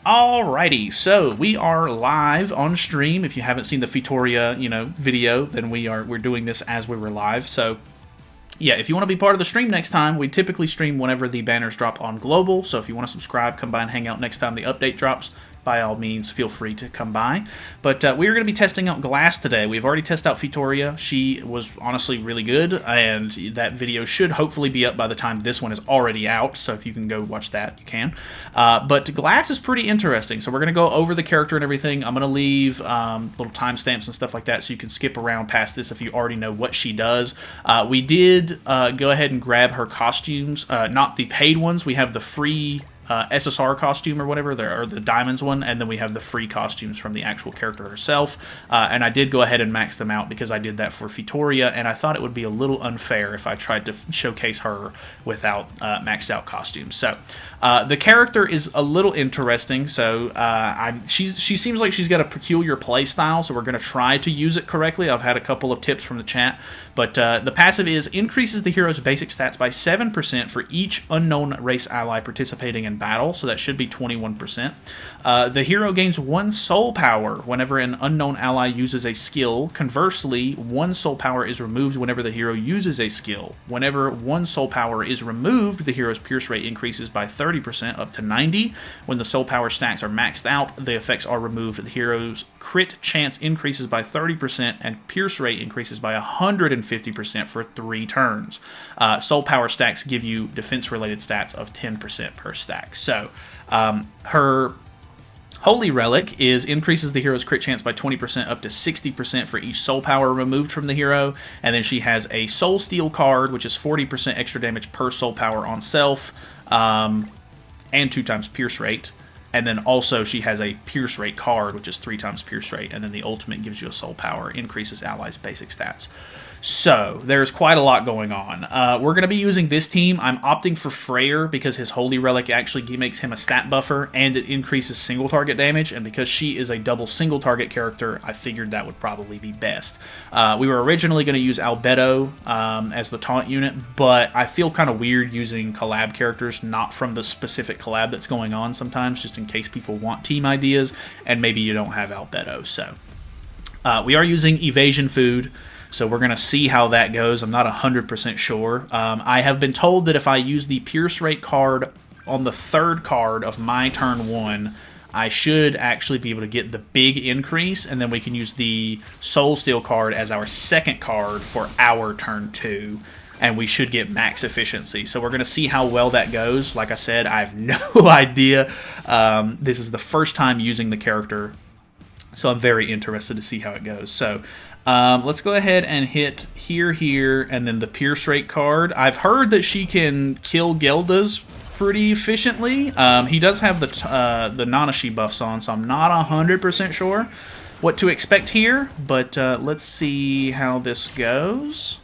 Alrighty, so we are live on stream. If you haven't seen the Fitoria, video, then we're doing this as we were live. So yeah, if you want to be part of the stream next time, we typically stream whenever the banners drop on global. So if you want to subscribe, come by and hang out next time the update drops. By all means, feel free to come by. But we are going to be testing out Glass today. We've already tested out Fitoria. She was honestly really good, and that video should hopefully be up by the time this one is already out. So if you can go watch that, you can. But Glass is pretty interesting. So we're going to go over the character and everything. I'm going to leave little timestamps and stuff like that so you can skip around past this if you already know what she does. We did go ahead and grab her costumes, not the paid ones. We have the free SSR costume or whatever, or the diamonds one, and then we have the free costumes from the actual character herself, and I did go ahead and max them out because I did that for Fitoria, and I thought it would be a little unfair if I tried to showcase her without maxed out costumes. So the character is a little interesting. So she seems like she's got a peculiar play style, so we're going to try to use it correctly. I've had a couple of tips from the chat, but the passive is increases the hero's basic stats by 7% for each unknown race ally participating in battle, so that should be 21%. The hero gains 1 soul power whenever an unknown ally uses a skill. Conversely, 1 soul power is removed whenever the hero uses a skill. Whenever 1 soul power is removed, the hero's pierce rate increases by 30% up to 90. When the soul power stacks are maxed out, the effects are removed. The hero's crit chance increases by 30% and pierce rate increases by 150% for 3 turns. Soul power stacks give you defense-related stats of 10% per stack. So, her Holy Relic increases the hero's crit chance by 20% up to 60% for each soul power removed from the hero, and then she has a Soul Steal card, which is 40% extra damage per soul power on self, and 2 times pierce rate. And then also she has a pierce rate card, which is 3 times pierce rate, and then the ultimate gives you a soul power, increases allies' basic stats. So, there's quite a lot going on. We're going to be using this team. I'm opting for Freyr because his Holy Relic actually makes him a stat buffer, and it increases single target damage, and because she is a double single target character, I figured that would probably be best. We were originally going to use Albedo as the taunt unit, but I feel kind of weird using collab characters not from the specific collab that's going on sometimes, just in case people want team ideas, and maybe you don't have Albedo. So, we are using Evasion Food. So we're going to see how that goes. I'm not 100% sure. I have been told that if I use the Pierce Rate card on the 3rd card of my turn 1, I should actually be able to get the big increase, and then we can use the Soul Steal card as our 2nd card for our turn 2, and we should get max efficiency. So we're going to see how well that goes. Like I said, I have no idea. This is the first time using the character, so I'm very interested to see how it goes. So let's go ahead and hit here, and then the Pierce Rate card. I've heard that she can kill Geldas pretty efficiently. He does have the Nanashi buffs on, so I'm not 100% sure what to expect here, but let's see how this goes.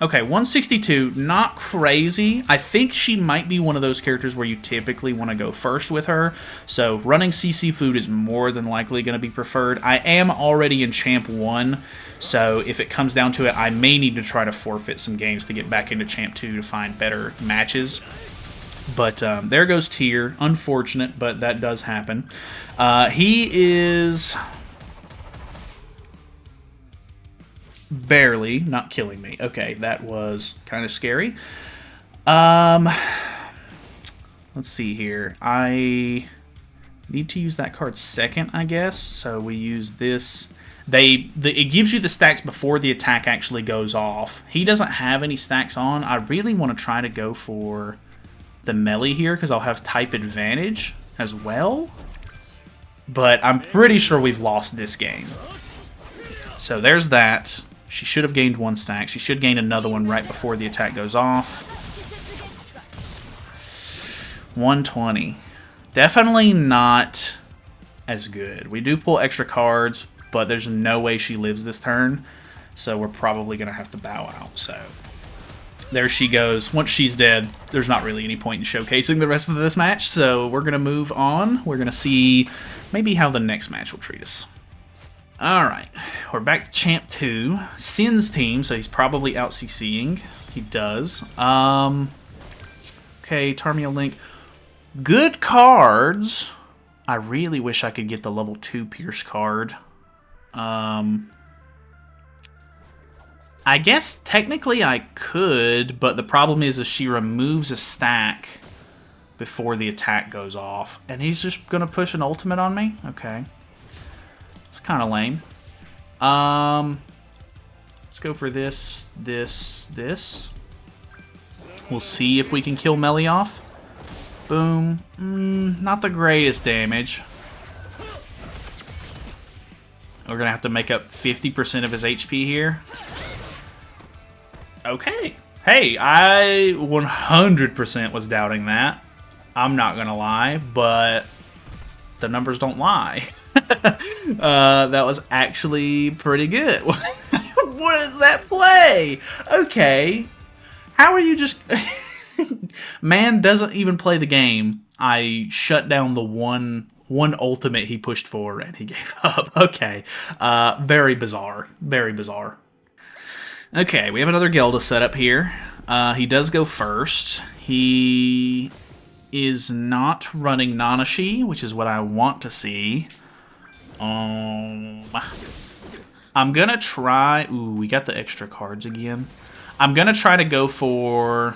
Okay, 162, not crazy. I think she might be one of those characters where you typically want to go first with her, so running CC Food is more than likely going to be preferred. I am already in Champ 1, so if it comes down to it, I may need to try to forfeit some games to get back into Champ 2 to find better matches. But there goes Tyr. Unfortunate, but that does happen. He is barely not killing me. Okay, that was kind of scary. Let's see here. I need to use that card 2nd, I guess. So we use this. It gives you the stacks before the attack actually goes off. He doesn't have any stacks on. I really want to try to go for the melee here because I'll have type advantage as well. But I'm pretty sure we've lost this game. So there's that. She should have gained 1 stack. She should gain another one right before the attack goes off. 120. Definitely not as good. We do pull extra cards, but there's no way she lives this turn. So we're probably going to have to bow out. So there she goes. Once she's dead, there's not really any point in showcasing the rest of this match. So we're going to move on. We're going to see maybe how the next match will treat us. Alright, we're back to Champ 2. Sin's team, so he's probably out CCing. He does. Okay, Tarmia Link. Good cards. I really wish I could get the level 2 Pierce card. I guess technically I could, but the problem is she removes a stack before the attack goes off. And he's just going to push an ultimate on me? Okay. It's kind of lame. Let's go for this, this. We'll see if we can kill Melee off. Boom. Not the greatest damage. We're going to have to make up 50% of his HP here. Okay. Hey, I 100% was doubting that. I'm not going to lie, but the numbers don't lie. That was actually pretty good. What is that play? Okay. How are you just... Man doesn't even play the game. I shut down the one ultimate he pushed for and he gave up. Okay. Very bizarre. Very bizarre. Okay, we have another Gelda set up here. He does go first. He is not running Nanashi, which is what I want to see. I'm gonna try... Ooh, we got the extra cards again. I'm gonna try to go for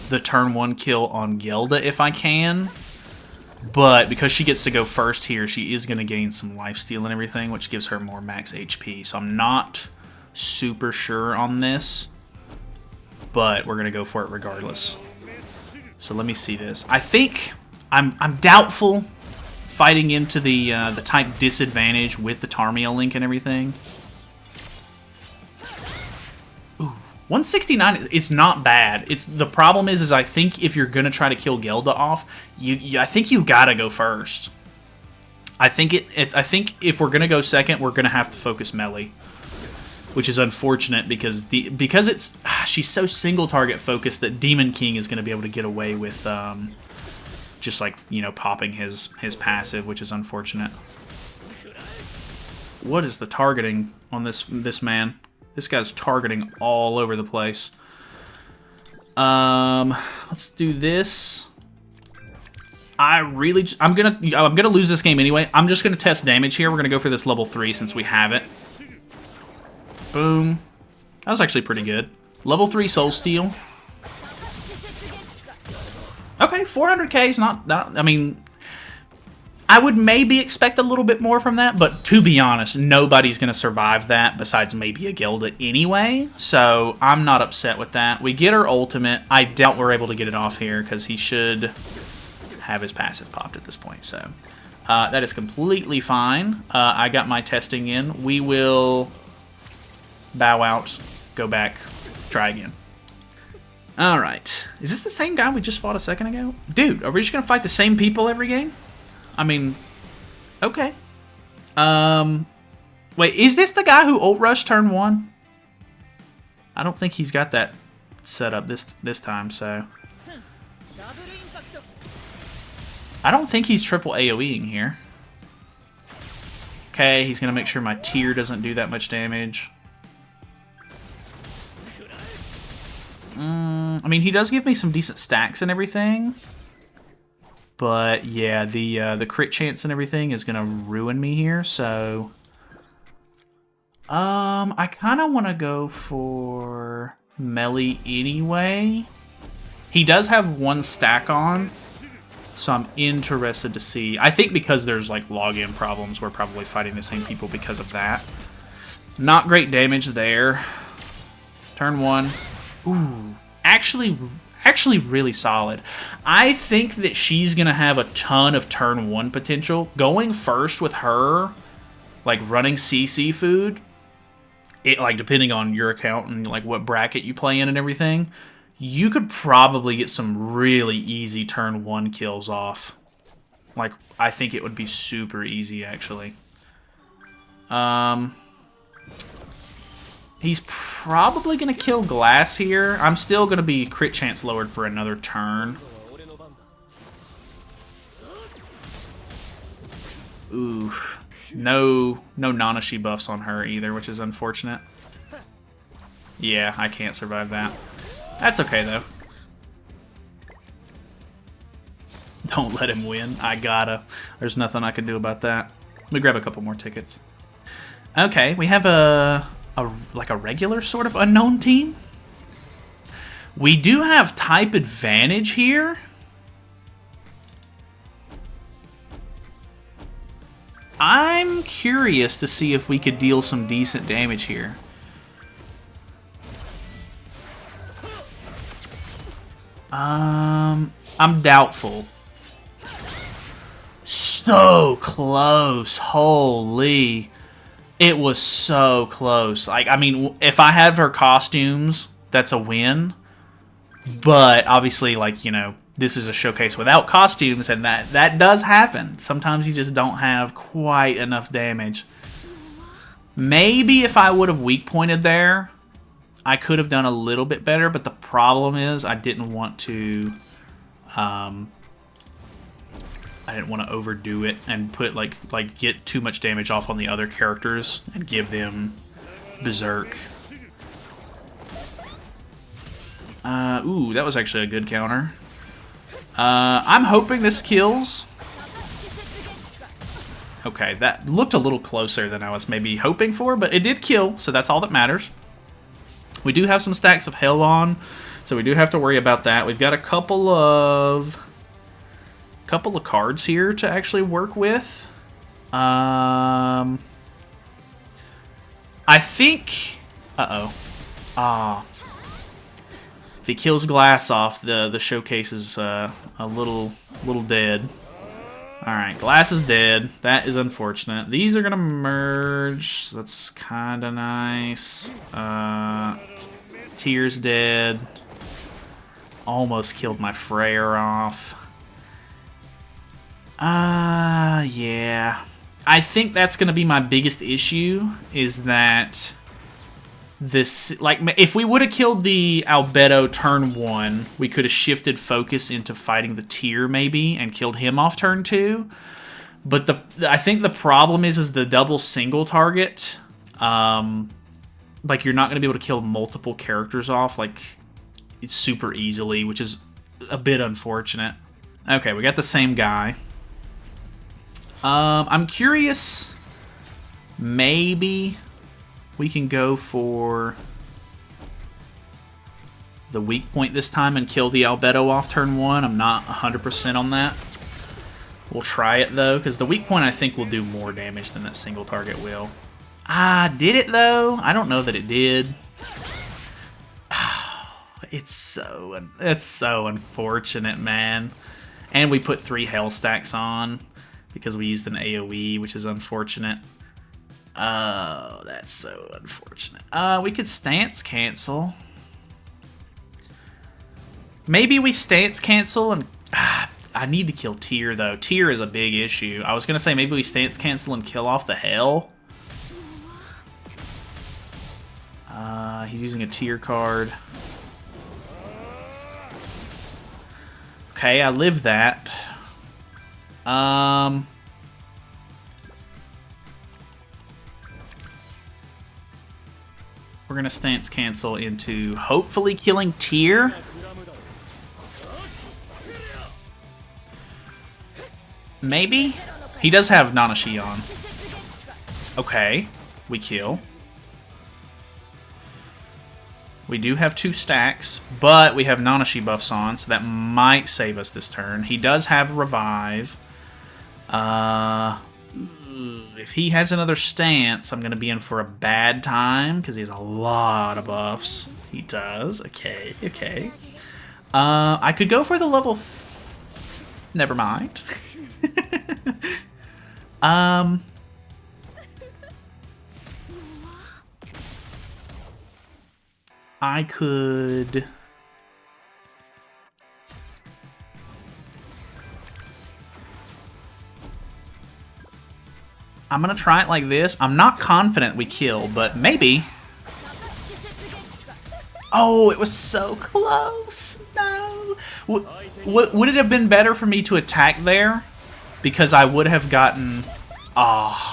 the turn 1 kill on Gelda if I can. But because she gets to go first here, she is gonna gain some lifesteal and everything, which gives her more max HP. So I'm not super sure on this, but we're gonna go for it regardless. So let me see this. I think I'm doubtful fighting into the type disadvantage with the Tarmiel link and everything. Ooh, 169 is not bad. It's the problem is I think if you're gonna try to kill Gelda off, I think you gotta go first. I think if we're gonna go second, we're gonna have to focus Melee. Which is unfortunate because she's so single target focused that Demon King is going to be able to get away with just like, you know, popping his passive, which is unfortunate. What is the targeting on this man? This guy's targeting all over the place. Let's do this. I'm gonna lose this game anyway. I'm just gonna test damage here. We're gonna go for this level 3 since we have it. Boom. That was actually pretty good. Level 3 Soul Steal. Okay, 400k is not... I mean, I would maybe expect a little bit more from that, but to be honest, nobody's going to survive that besides maybe a Gelda anyway, so I'm not upset with that. We get our ultimate. I doubt we're able to get it off here because he should have his passive popped at this point, so... that is completely fine. I got my testing in. We will... bow out, go back, try again. Alright. Is this the same guy we just fought a second ago? Dude, are we just gonna fight the same people every game? I mean, okay. Wait, is this the guy who ult rushed turn 1? I don't think he's got that set up this time, so... I don't think he's triple AoEing here. Okay, he's gonna make sure my tier doesn't do that much damage. I mean, he does give me some decent stacks and everything. But, yeah, the crit chance and everything is going to ruin me here, so... I kind of want to go for Melee anyway. He does have 1 stack on, so I'm interested to see. I think because there's, like, login problems, we're probably fighting the same people because of that. Not great damage there. Turn 1. Ooh, actually really solid. I think that she's going to have a ton of turn 1 potential. Going first with her, like running CC food, like depending on your account and like what bracket you play in and everything, you could probably get some really easy turn 1 kills off. Like, I think it would be super easy, actually. He's probably going to kill Glass here. I'm still going to be crit chance lowered for another turn. Ooh. No Nanashi buffs on her either, which is unfortunate. Yeah, I can't survive that. That's okay, though. Don't let him win. I gotta. There's nothing I can do about that. Let me grab a couple more tickets. Okay, we have like a regular sort of unknown team. We do have type advantage here. I'm curious to see if we could deal some decent damage here. I'm doubtful. So close. Holy. It was so close. Like, I mean, if I have her costumes, that's a win. But obviously, like, you know, this is a showcase without costumes, and that does happen. Sometimes you just don't have quite enough damage. Maybe if I would have weak pointed there, I could have done a little bit better, but the problem is I didn't want to overdo it and put like get too much damage off on the other characters and give them berserk. Ooh, that was actually a good counter. I'm hoping this kills. Okay, that looked a little closer than I was maybe hoping for, but it did kill, so that's all that matters. We do have some stacks of hell on, so we do have to worry about that. We've got a couple of cards here to actually work with. I think... Uh-oh. If he kills Glass off, the showcase is a little dead. Alright, Glass is dead. That is unfortunate. These are going to merge. So that's kind of nice. Tyr's dead. Almost killed my Freyr off. Yeah. I think that's going to be my biggest issue, is that this, like, if we would have killed the Albedo turn 1, we could have shifted focus into fighting the Tyr maybe and killed him off turn 2. But I think the problem is the double single target. Like, you're not going to be able to kill multiple characters off, like, super easily, which is a bit unfortunate. Okay, we got the same guy. I'm curious, maybe we can go for the weak point this time and kill the Albedo off turn 1. I'm not 100% on that. We'll try it, though, because the weak point, I think, will do more damage than that single target will. Did it, though? I don't know that it did. It's so unfortunate, man. And we put 3 hell stacks on because we used an AoE, which is unfortunate. Oh, that's so unfortunate. We could stance cancel. Maybe we stance cancel and... I need to kill Tyr, though. Tyr is a big issue. I was going to say maybe we stance cancel and kill off the hell. He's using a Tyr card. Okay, I live that. We're going to stance cancel into hopefully killing Tyr. Maybe? He does have Nanashi on. Okay, we kill. We do have 2 stacks, but we have Nanashi buffs on, so that might save us this turn. He does have Revive. If he has another stance, I'm going to be in for a bad time, because he has a lot of buffs. He does. Okay, okay. I could go for the level... Never mind. I could... I'm gonna try it like this. I'm not confident we kill, but maybe. Oh, it was so close. No. Would it have been better for me to attack there? Because I would have gotten... I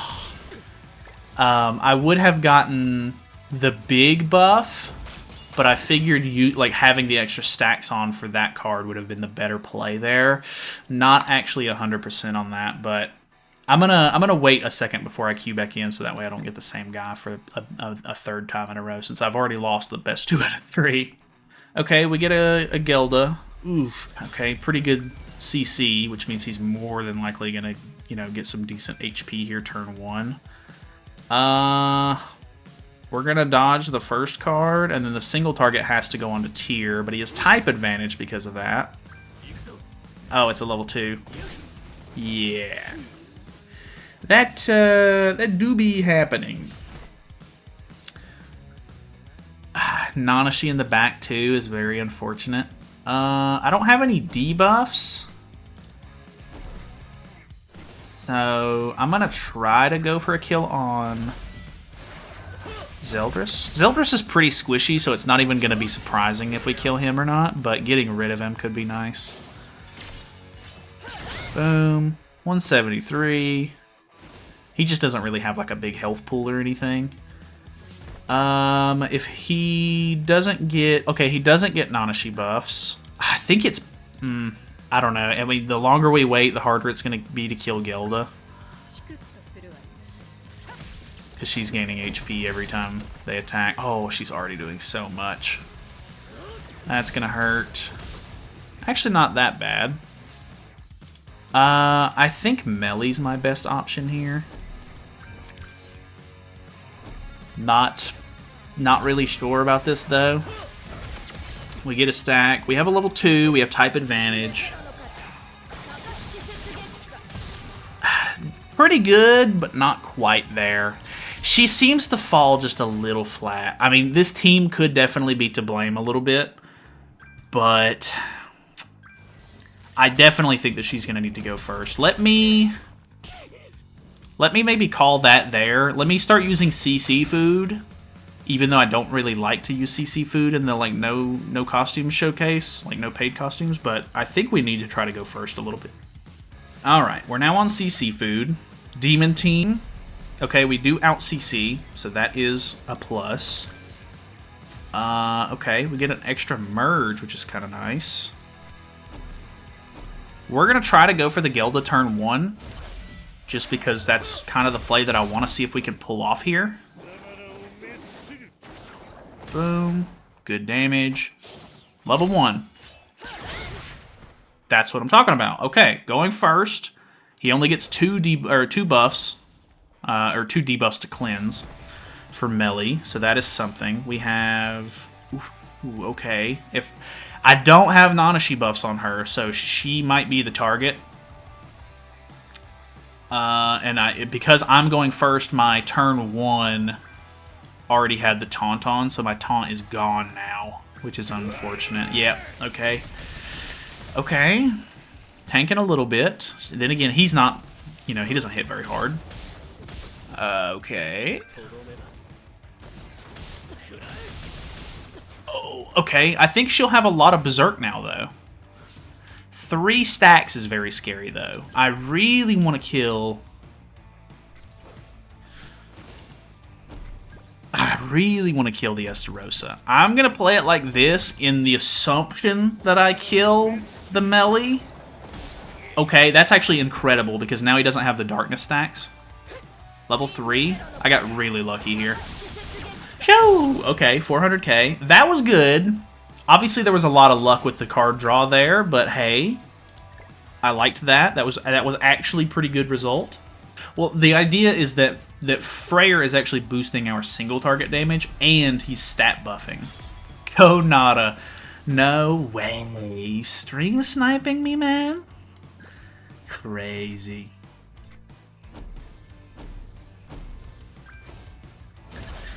would have gotten the big buff, but I figured you like having the extra stacks on for that card would have been the better play there. Not actually 100% on that, but I'm gonna wait a second before I queue back in so that way I don't get the same guy for a third time in a row since I've already lost the best 2 out of 3. Okay, we get a Gelda. Oof. Okay, pretty good CC, which means he's more than likely gonna, you know, get some decent HP here turn 1. We're gonna dodge the first card, and then the single target has to go onto tier, but he has type advantage because of that. Oh, it's a level 2. Yeah. That do be happening. Nanashi in the back too is very unfortunate. I don't have any debuffs. So I'm gonna try to go for a kill on Zeldris. Zeldris is pretty squishy, so it's not even gonna be surprising if we kill him or not, but getting rid of him could be nice. Boom. 173. He just doesn't really have like a big health pool or anything. If he doesn't get... Okay, he doesn't get Nanashi buffs. I think it's... I don't know. I mean, the longer we wait, the harder it's going to be to kill Gelda. Because she's gaining HP every time they attack. Oh, she's already doing so much. That's going to hurt. Actually, not that bad. I think Melly's my best option here. Not really sure about this, though. We get a stack. We have a level 2. We have type advantage. Pretty good, but not quite there. She seems to fall just a little flat. I mean, this team could definitely be to blame a little bit, but I definitely think that she's going to need to go first. Let me maybe call that there. Let me start using CC food, even though I don't really like to use CC food in the like no costumes showcase, like no paid costumes, but I think we need to try to go first a little bit. All right, we're now on CC food. Demon team. Okay, we do out CC, so that is a plus. Okay, we get an extra merge, which is kind of nice. We're going to try to go for the Gelda turn 1, just because that's kind of the play that I want to see if we can pull off here. Boom. Good damage. Level 1. That's what I'm talking about. Okay, going first. He only gets 2 buffs, or 2 debuffs to cleanse for Melly, so that is something. We have... Ooh, okay. If I don't have Nanashi buffs on her, so she might be the target. And because I'm going first, my turn 1 already had the taunt on, so my taunt is gone now, which is unfortunate. Yep, okay. Okay. Tanking a little bit. Then again, he's not, you know, he doesn't hit very hard. Okay. Oh, okay. I think she'll have a lot of Berserk now, though. 3 stacks is very scary, though. I really want to kill... I really want to kill the Estarossa. I'm going to play it like this in the assumption that I kill the Melly. Okay, that's actually incredible because now he doesn't have the darkness stacks. Level 3. I got really lucky here. Shoo! Okay, 400k. That was good. Obviously, there was a lot of luck with the card draw there, but hey, I liked that. That was actually pretty good result. Well, the idea is that Freyr is actually boosting our single target damage, and he's stat buffing. Go Nada. No way. You stream sniping me, man? Crazy.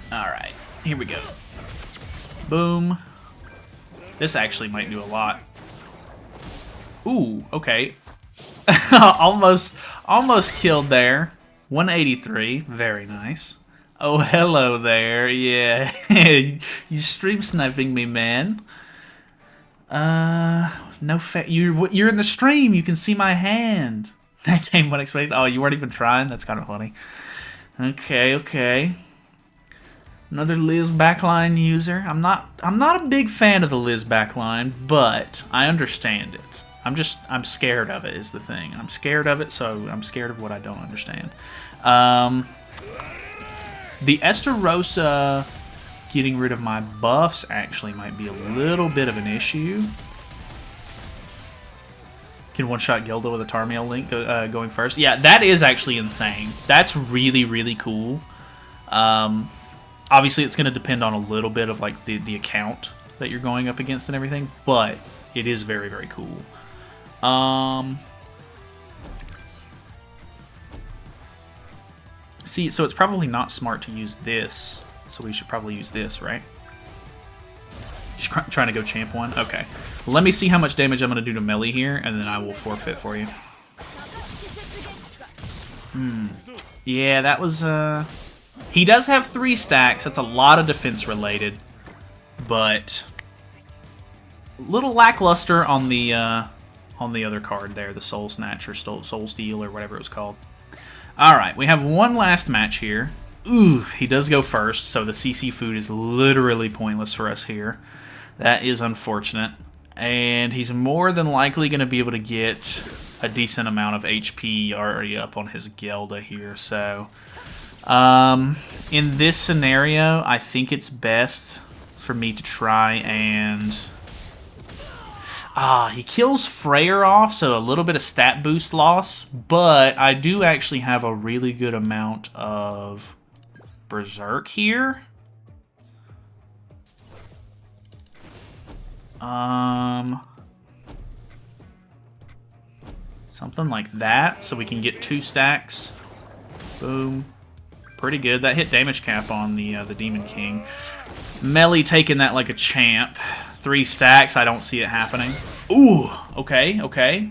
Alright, here we go. Boom. This actually might do a lot. Ooh, okay. almost killed there. 183, very nice. Oh, hello there. Yeah, you stream sniping me, man. No you're in the stream. You can see my hand. That came unexpected. Oh, you weren't even trying. That's kind of funny. Okay, okay. Another Liz backline user. I'm not a big fan of the Liz backline, but I understand it. I'm scared of it is the thing. I'm scared of it, so I'm scared of what I don't understand. The Estarossa getting rid of my buffs actually might be a little bit of an issue. Can one-shot Gilda with a Tarmiel Link going first. Yeah, that is actually insane. That's really, really cool. Obviously, it's going to depend on a little bit of like the account that you're going up against and everything, but it is very, very cool. See, so it's probably not smart to use this, so we should probably use this, right? Just trying to go champ one? Okay. Let me see how much damage I'm going to do to Melee here, and then I will forfeit for you. Yeah, that was, He does have 3 stacks. That's a lot of defense related, but a little lackluster on the other card there, the Soul Snatch or Soul Steal or whatever it was called. All right, we have one last match here. Ooh, he does go first, so the CC food is literally pointless for us here. That is unfortunate, and he's more than likely going to be able to get a decent amount of HP already up on his Gelda here, so in this scenario, I think it's best for me to try and... he kills Freyr off, so a little bit of stat boost loss, but I do actually have a really good amount of Berserk here. Something like that, so we can get 2 stacks. Boom. Pretty good. That hit damage cap on the Demon King. Melee taking that like a champ. 3 stacks, I don't see it happening. Ooh, okay, okay.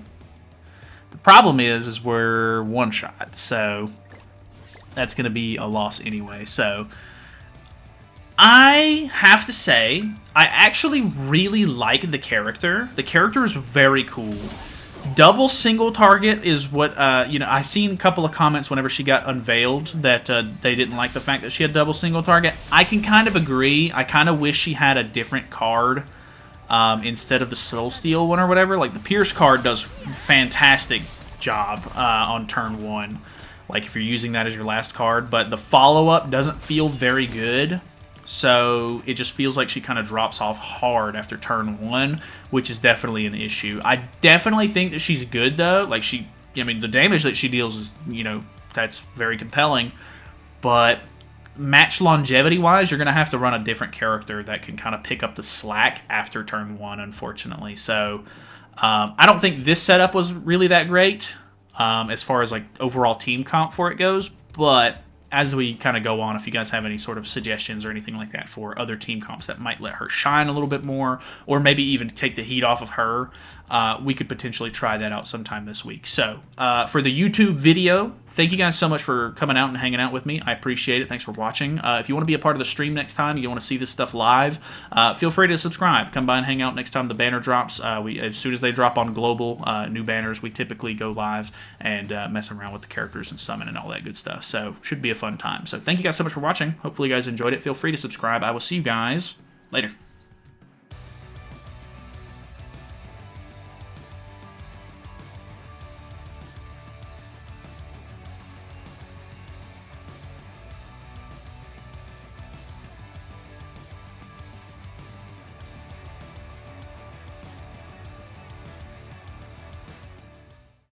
The problem is we're one-shot, so that's going to be a loss anyway. So I have to say, I actually really like the character. The character is very cool. Double single target is what, you know, I seen a couple of comments whenever she got unveiled that they didn't like the fact that she had double single target. I can kind of agree. I kind of wish she had a different card instead of the Soul Steal one or whatever. Like, the Pierce card does fantastic job on turn 1, like if you're using that as your last card, but the follow-up doesn't feel very good. So it just feels like she kind of drops off hard after turn 1, which is definitely an issue. I definitely think that she's good, though. Like, I mean, the damage that she deals is, you know, that's very compelling. But match longevity-wise, you're going to have to run a different character that can kind of pick up the slack after turn 1, unfortunately. So I don't think this setup was really that great as far as, like, overall team comp for it goes. But as we kind of go on, if you guys have any sort of suggestions or anything like that for other team comps that might let her shine a little bit more, or maybe even take the heat off of her, we could potentially try that out sometime this week. So, for the YouTube video, thank you guys so much for coming out and hanging out with me. I appreciate it. Thanks for watching. If you want to be a part of the stream next time, you want to see this stuff live, feel free to subscribe. Come by and hang out next time the banner drops. As soon as they drop on global, new banners, we typically go live and mess around with the characters and summon and all that good stuff. So, should be a fun time. So, thank you guys so much for watching. Hopefully you guys enjoyed it. Feel free to subscribe. I will see you guys later.